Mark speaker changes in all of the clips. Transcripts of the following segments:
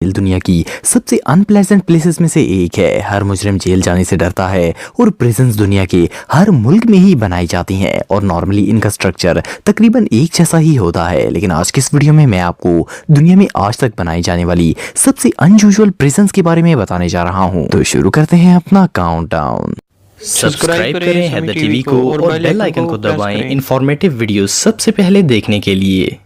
Speaker 1: Jail दुनिया की सबसे अनप्लेजेंट प्लेसेस में से एक है। हर मुजरिम जेल जाने से डरता है और प्रिजन्स दुनिया के हर मुल्क में ही बनाई जाती हैं और नॉर्मली इनका स्ट्रक्चर तकरीबन एक जैसा ही होता है। लेकिन आज की इस वीडियो में मैं आपको दुनिया में आज तक बनाई जाने वाली सबसे अनयूजुअल प्रिजन्स के बारे में बताने जा रहा हूँ। तो शुरू करते हैं अपना काउंटडाउन।
Speaker 2: सब्सक्राइब करें हैदर टीवी को और बेल आइकन को दबाएं इंफॉर्मेटिव वीडियो सबसे पहले देखने के लिए।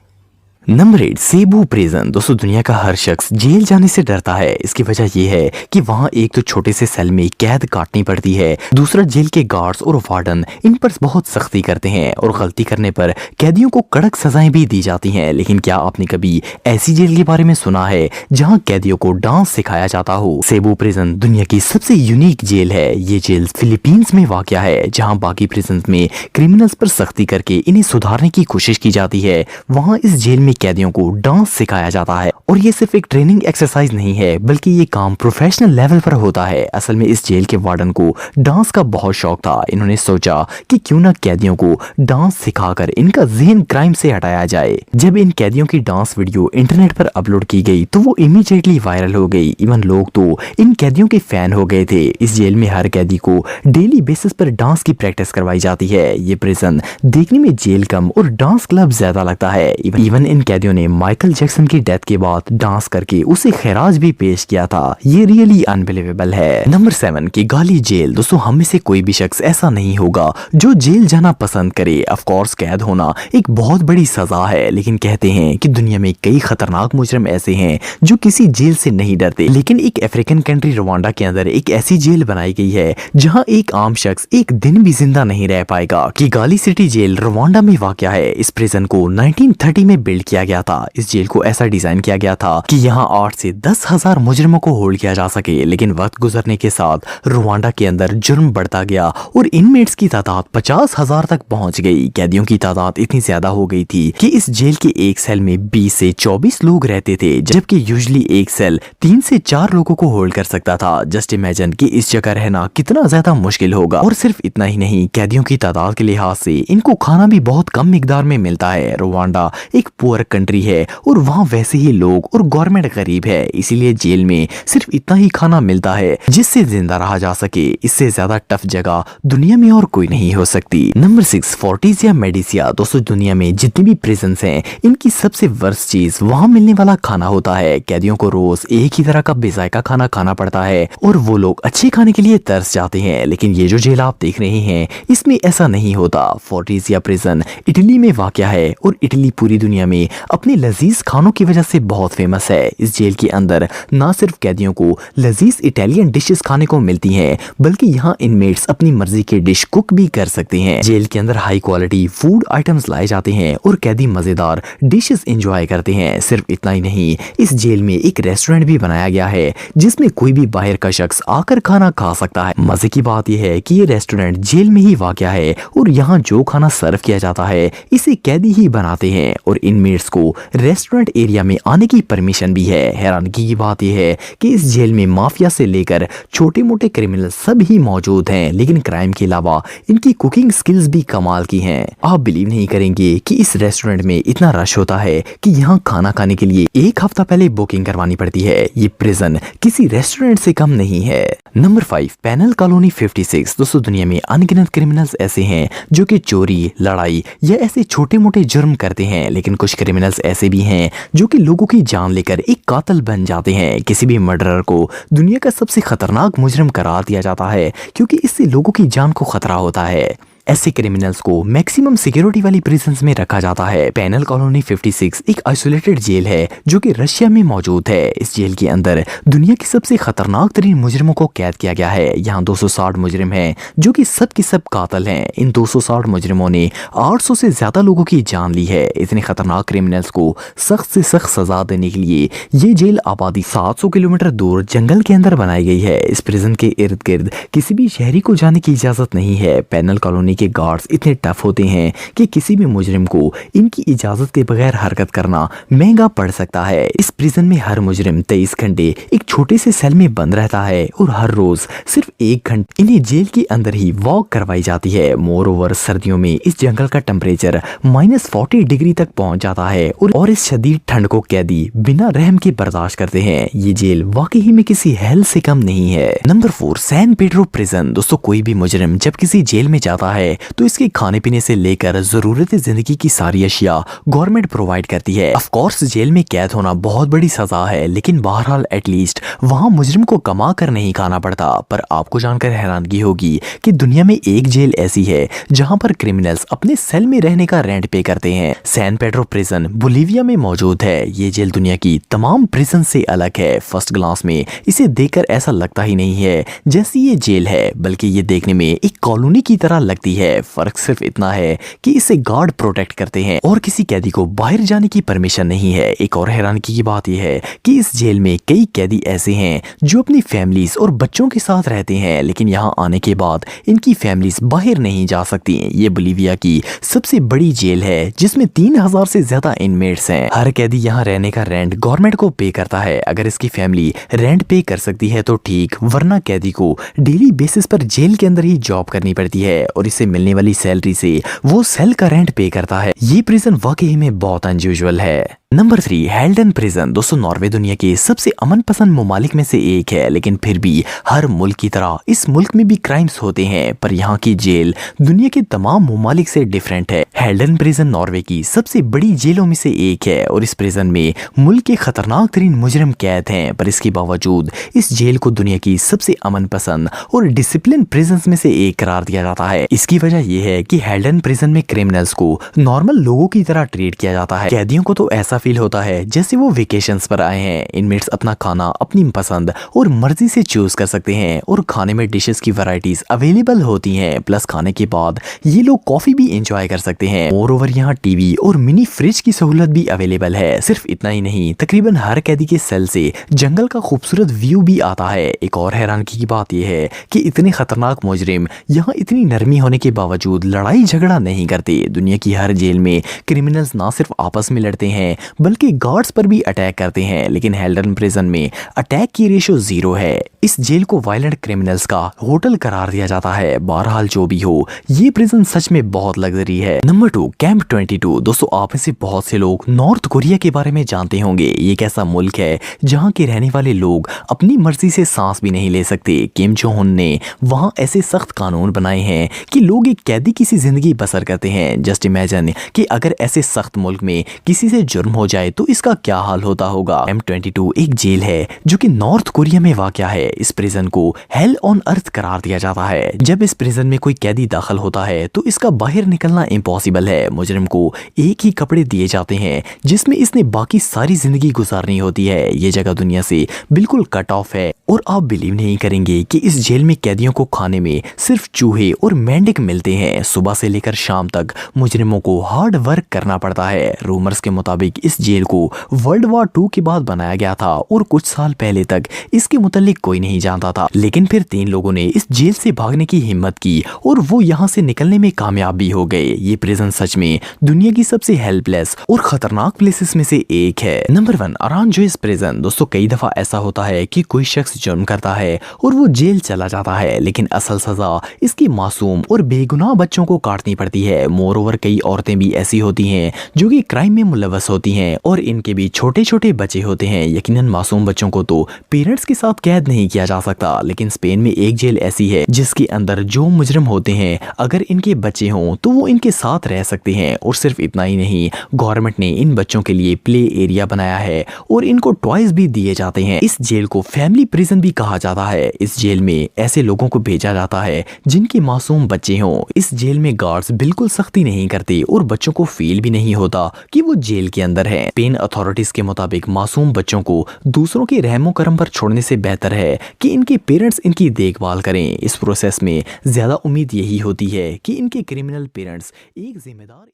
Speaker 1: Number 8, Cebu prison. दोस्तों दुनिया का हर शख्स जेल जाने से डरता है। इसकी वजह यह है कि वहाँ एक तो छोटे से सेल में कैद काटनी पड़ती है, दूसरा जेल के गार्ड्स और वार्डन इन पर बहुत सख्ती करते हैं और गलती करने पर कैदियों को कड़क सजाएं भी दी जाती हैं। लेकिन क्या आपने कभी ऐसी जेल के बारे में सुना है जहाँ कैदियों को डांस सिखाया जाता हो? सेबू प्रिजन दुनिया की सबसे यूनिक जेल है। ये जेल फिलीपींस में वाक़या है, जहाँ बाकी प्रिजन में क्रिमिनल्स पर सख्ती करके इन्हें सुधारने की कोशिश की जाती है। वहाँ इस जेल में कैदियों को डांस सिखाया जाता है और ये सिर्फ एक ट्रेनिंग एक्सरसाइज नहीं है, बल्कि ये काम प्रोफेशनल लेवल पर होता है। असल में इस जेल के वार्डन को डांस का बहुत शौक था। इन्होंने सोचा कि क्यों ना कैदियों को डांस सिखाकर इनका ज़हन क्राइम से हटाया जाए। जब इन कैदियों की डांस वीडियो इंटरनेट पर अपलोड की गई तो वो इमीडिएटली वायरल हो गई। इवन लोग तो इन कैदियों के फैन हो गए थे। इस जेल में हर कैदी को डेली बेसिस पर डांस की प्रैक्टिस करवाई जाती है। ये प्रिजन देखने में जेल कम और डांस क्लब ज्यादा लगता है। इवन इन कैदियों ने माइकल जैक्सन की डेथ के बाद डांस करके उसे खैराज भी पेश किया था। ये रियली अनबिलीवेबल है। Number 7, Kigali jail. दोस्तों हम में से कोई भी शख्स ऐसा नहीं होगा जो जेल जाना पसंद करे। ऑफ कोर्स कैद होना एक बहुत बड़ी सजा है, लेकिन कहते हैं कि दुनिया में कई खतरनाक मुजरिम ऐसे हैं जो किसी जेल से नहीं डरते। लेकिन एक अफ्रीकन कंट्री रवांडा के अंदर एक ऐसी जेल बनाई गई है जहां एक आम शख्स एक दिन भी जिंदा नहीं रह पाएगा। किगाली सिटी जेल रवांडा में वाक़या है। इस प्रिजन को 1930 में बिल्ड किया गया था। इस जेल को ऐसा डिजाइन किया गया था कि यहाँ 8 से 10,000 मुजरिमों को होल्ड किया जा सके। लेकिन वक्त गुजरने के साथ रवांडा के अंदर जुर्म बढ़ता गया और इनमेट्स की तादाद 50,000 तक पहुंच गई। कैदियों की तादाद इतनी ज्यादा हो गई थी कि इस जेल के एक सेल में 20 से 24 लोग रहते थे, जबकि यूजुअली एक सेल 3 से 4 लोगों को होल्ड कर सकता था। जस्ट इमेजिन कि इस जगह रहना कितना ज्यादा मुश्किल होगा। और सिर्फ इतना ही नहीं, कैदियों की तादाद के लिहाज से इनको खाना भी बहुत कम मिकदार में मिलता है। रवांडा एक पुअर कंट्री है और वहाँ वैसे ही लोग और गवर्नमेंट गरीब है, इसीलिए जेल में सिर्फ इतना ही खाना मिलता है जिससे जिंदा रहा जा सके। इससे ज्यादा टफ जगह दुनिया में और कोई नहीं हो सकती। नंबर 6, फोर्टिस या मेडिसिया। दोस्तों दुनिया में जितनी भी प्रिजन्स हैं, इनकी सबसे वर्स्ट चीज वहाँ मिलने वाला खाना होता है। कैदियों को रोज एक ही तरह का बेजायका खाना खाना पड़ता है और वो लोग अच्छे खाने के लिए तरस जाते हैं। लेकिन ये जो जेल आप देख रहे हैं, इसमें ऐसा नहीं होता। फोर्टिस या प्रिजन इटली में वाक़या है और इटली पूरी दुनिया में अपने लजीज खानों की वजह से बहुत फेमस है। इस जेल के अंदर ना सिर्फ कैदियों को लजीज इटालियन डिशेस खाने को मिलती हैं, बल्कि यहाँ इनमेट्स अपनी मर्जी के डिश कुक भी कर सकते हैं। जेल के अंदर हाई क्वालिटी फूड आइटम्स लाए जाते हैं और कैदी मजेदार डिशेस एंजॉय करते हैं। सिर्फ इतना ही नहीं, इस जेल में एक रेस्टोरेंट भी बनाया गया है जिसमें कोई भी बाहर का शख्स आकर खाना खा सकता है। मजे की बात यह है कि ये रेस्टोरेंट जेल में ही वाक़या है और यहाँ जो खाना सर्व किया जाता है इसे कैदी ही बनाते हैं और इनमेट्स को रेस्टोरेंट एरिया में आने की परमिशन भी है। हैरानगी की बात यह है कि इस जेल में माफिया से लेकर छोटे मोटे क्रिमिनल सब ही मौजूद हैं, लेकिन क्राइम के अलावा इनकी कुकिंग स्किल्स भी कमाल की हैं। आप बिलीव नहीं करेंगे कि इस रेस्टोरेंट में इतना रश होता है कि यहाँ खाना खाने के लिए एक हफ्ता पहले बुकिंग करवानी पड़ती है। ये प्रिजन किसी रेस्टोरेंट से कम नहीं है। Number 5, penal colony 56। दोस्तों दुनिया में अनगिनत क्रिमिनल्स ऐसे हैं जो कि चोरी, लड़ाई या ऐसे छोटे मोटे जुर्म करते हैं, लेकिन कुछ क्रिमिनल्स ऐसे भी हैं जो कि लोगों की जान लेकर एक कातिल बन जाते हैं। किसी भी मर्डरर को दुनिया का सबसे खतरनाक मुजरिम करार दिया जाता है क्योंकि इससे लोगों की जान को खतरा होता है। ऐसे क्रिमिनल्स को मैक्सिमम सिक्योरिटी वाली प्रिजन्स में रखा जाता है। पेनल कॉलोनी 56 एक आइसोलेटेड जेल है जो कि रशिया में मौजूद है। इस जेल के अंदर दुनिया की सबसे खतरनाक तरीन मुजरिमों को कैद किया गया है। यहाँ 260 मुजरिम हैं जो कि सब के सब कातिल हैं। इन 260 मुजरिमों ने 800 से ज्यादा लोगों की जान ली है। इतने खतरनाक क्रिमिनल्स को सख्त से सख्त सजा देने के लिए ये जेल आबादी 700 किलोमीटर दूर जंगल के अंदर बनाई गई है। इस प्रिजन के इर्द गिर्द किसी भी शहरी को जाने की इजाजत नहीं है। पेनल कॉलोनी कॉलोनी के गार्ड्स इतने टफ होते हैं कि किसी भी मुजरिम को इनकी इजाजत के बगैर हरकत करना महंगा पड़ सकता है। इस प्रिजन में हर मुजरिम 23 घंटे एक छोटे से सेल में बंद रहता है और हर रोज सिर्फ 1 घंटे इन्हें जेल के अंदर ही वॉक करवाई जाती है। मोर ओवर सर्दियों में इस जंगल का टेम्परेचर -40 डिग्री तक पहुंच जाता है और इस शदीद ठंड को कैदी बिना रहम के बर्दाश्त करते हैं। ये जेल वाकई में किसी हेल से कम नहीं है। Number 4, San Pedro prison. दोस्तों, कोई भी मुजरिम जब किसी जेल में जाता है तो इसके खाने पीने से लेकर जरूरत जिंदगी की सारी अशिया गवर्नमेंट प्रोवाइड करती है। ऑफ कोर्स जेल में कैद होना बहुत बड़ी सजा है, लेकिन बहरहाल एटलीस्ट वहाँ मुजरिम को कमा कर नहीं खाना पड़ता। पर आपको जानकर हैरानगी होगी कि दुनिया में एक जेल ऐसी है जहाँ पर क्रिमिनल्स अपने सेल में रहने का रेंट पे करते हैं। सैन पेड्रो प्रिजन बोलीविया में मौजूद है। ये जेल दुनिया की तमाम प्रिजन से अलग है। फर्स्ट ग्लांस में इसे देखकर ऐसा लगता ही नहीं है जैसी ये जेल है, बल्कि ये देखने में एक कॉलोनी की तरह लगती है। फर्क सिर्फ इतना है कि इसे गार्ड प्रोटेक्ट करते हैं और किसी कैदी को बाहर जाने की परमिशन नहीं है। एक और हैरानगी की बात यह है कि इस जेल में कई कैदी ऐसे हैं जो अपनी फैमिलीज और बच्चों के साथ रहते हैं, लेकिन यहाँ आने के बाद इनकी फैमिलीज बाहर नहीं जा सकती। ये बोलीविया की सबसे बड़ी जेल है जिसमें 3000 से ज्यादा इनमेट्स हैं। हर कैदी यहाँ रहने का रेंट गवर्नमेंट को पे करता है। अगर इसकी फैमिली रेंट पे कर सकती है तो ठीक, वरना कैदी को डेली बेसिस पर जेल के अंदर ही जॉब करनी पड़ती है और इसे मिलने वाली सैलरी से वो सेल का रेंट पे करता है। ये प्रिजन वाकई में बहुत अनयूजुअल है। Number 3, हेल्डन prison. दोस्तों, नॉर्वे दुनिया के सबसे अमन पसंद ममालिक में से एक है, लेकिन फिर भी हर मुल्क की तरह इस मुल्क में भी क्राइम्स होते हैं। पर यहाँ की जेल दुनिया के तमाम ममालिक से डिफरेंट है। हेल्डन प्रिजन नॉर्वे की सबसे बड़ी जेलों में से एक है और इस प्रिजन में मुल्क के खतरनाक तरीन मुजरिम कैद हैं। पर इसके बावजूद इस जेल को दुनिया की सबसे अमन पसंद और डिसिप्लिन प्रिजन में से एक करार दिया जाता है। इसकी वजह यह है कि हेल्डन प्रिजन में क्रिमिनल्स को नॉर्मल लोगों की तरह ट्रीट किया जाता है। कैदियों को तो ऐसा फील होता है जैसे वो वेकेशंस पर आए हैं। इनमेट्स अपना खाना अपनी पसंद और मर्जी से चूज कर सकते हैं और खाने में डिशेस की वैरायटीज अवेलेबल होती हैं। प्लस खाने के बाद ये लोग कॉफी भी एंजॉय कर सकते हैं। मोरओवर यहाँ टीवी और मिनी फ्रिज की सहूलत भी अवेलेबल है। सिर्फ इतना ही नहीं, तकरीबन हर कैदी के सेल से जंगल का खूबसूरत व्यू भी आता है। एक और हैरानगी की बात यह है कि इतने खतरनाक मुजरिम यहाँ इतनी नरमी होने के बावजूद लड़ाई झगड़ा नहीं करते। दुनिया की हर जेल में क्रिमिनल्स ना सिर्फ आपस में लड़ते हैं बल्कि गार्ड्स पर भी अटैक करते हैं, लेकिन हेल्डन प्रिजन में अटैक की रेशो 0 है। इस जेल को वायलेंट क्रिमिनल्स का होटल करार दिया जाता है। बहरहाल जो भी हो, ये प्रिजन सच में बहुत लग्जरी है। Number 2, camp 22। दोस्तों, आप में से बहुत से लोग नॉर्थ कोरिया के बारे में जानते होंगे। ये एक ऐसा मुल्क है जहाँ के रहने वाले लोग अपनी मर्जी से सांस भी नहीं ले सकते। किम जोंग उन ने वहाँ ऐसे सख्त कानून बनाए हैं कि लोग एक कैदी की सी जिंदगी बसर करते हैं। जस्ट इमेजिन कि अगर ऐसे सख्त मुल्क में किसी से जुर्म हो जाए तो इसका क्या हाल होता होगा। कैंप 22 एक जेल है जो कि नॉर्थ कोरिया में वाक़या है। इस प्रिजन को हेल ऑन अर्थ करार दिया जाता है। जब इस प्रिजन में कोई कैदी दाखिल होता है तो इसका बाहर निकलना इम्पॉसिबल है। मुजरिम को एक ही कपड़े दिए जाते हैं जिसमें इसने बाकी सारी जिंदगी गुजारनी होती है। ये जगह दुनिया से बिल्कुल कट ऑफ है और आप बिलीव नहीं करेंगे कि इस जेल में कैदियों को खाने में सिर्फ चूहे और मेंढक मिलते हैं। सुबह से लेकर शाम तक मुजरिमों को हार्ड वर्क करना पड़ता है। रूमर्स के मुताबिक इस जेल को वर्ल्ड वॉर 2 के बाद बनाया गया था और कुछ साल पहले तक इसके मुतालिक कोई नहीं जानता था, लेकिन फिर 3 लोगों ने इस जेल से भागने की हिम्मत की और वो यहाँ से निकलने में कामयाब भी हो गए। ये प्रिजन सच में दुनिया की सबसे हेल्पलेस और खतरनाक प्लेसेस में से एक है। नंबर 1, अरांजुएस प्रिजन। दोस्तों, कई दफा ऐसा होता है कि कोई शख्स जुर्म करता है और वो जेल चला जाता है, लेकिन असल सजा इसकी मासूम और बेगुनाह बच्चों को काटनी पड़ती है। मोरओवर कई औरतें भी ऐसी होती हैं जो कि क्राइम में मुलव्वस होती हैं और इनके भी छोटे छोटे बच्चे होते हैं। यकीनन मासूम बच्चों को तो पेरेंट्स के साथ कैद नहीं किया जा सकता, लेकिन स्पेन में एक जेल ऐसी है जिसके अंदर जो मुजरिम होते हैं अगर इनके बच्चे हों तो वो इनके साथ रह सकते हैं। और सिर्फ इतना ही नहीं, गवर्नमेंट ने इन बच्चों के लिए प्ले एरिया बनाया है और इनको टॉयज भी दिए जाते हैं। इस जेल को फैमिली प्रिजन भी कहा जाता है। इस जेल में ऐसे लोगों को भेजा जाता है जिनके मासूम बच्चे हों। इस जेल में गार्ड्स बिल्कुल सख्ती नहीं करते और बच्चों को फील भी नहीं होता कि वो जेल के अंदर है। स्पेन अथॉरिटीज के मुताबिक मासूम बच्चों को दूसरों के रहमो करम पर छोड़ने से बेहतर है कि इनके पेरेंट्स इनकी देखभाल करें। इस प्रोसेस में ज्यादा उम्मीद यही होती है कि इनके क्रिमिनल पेरेंट्स एक जिम्मेदार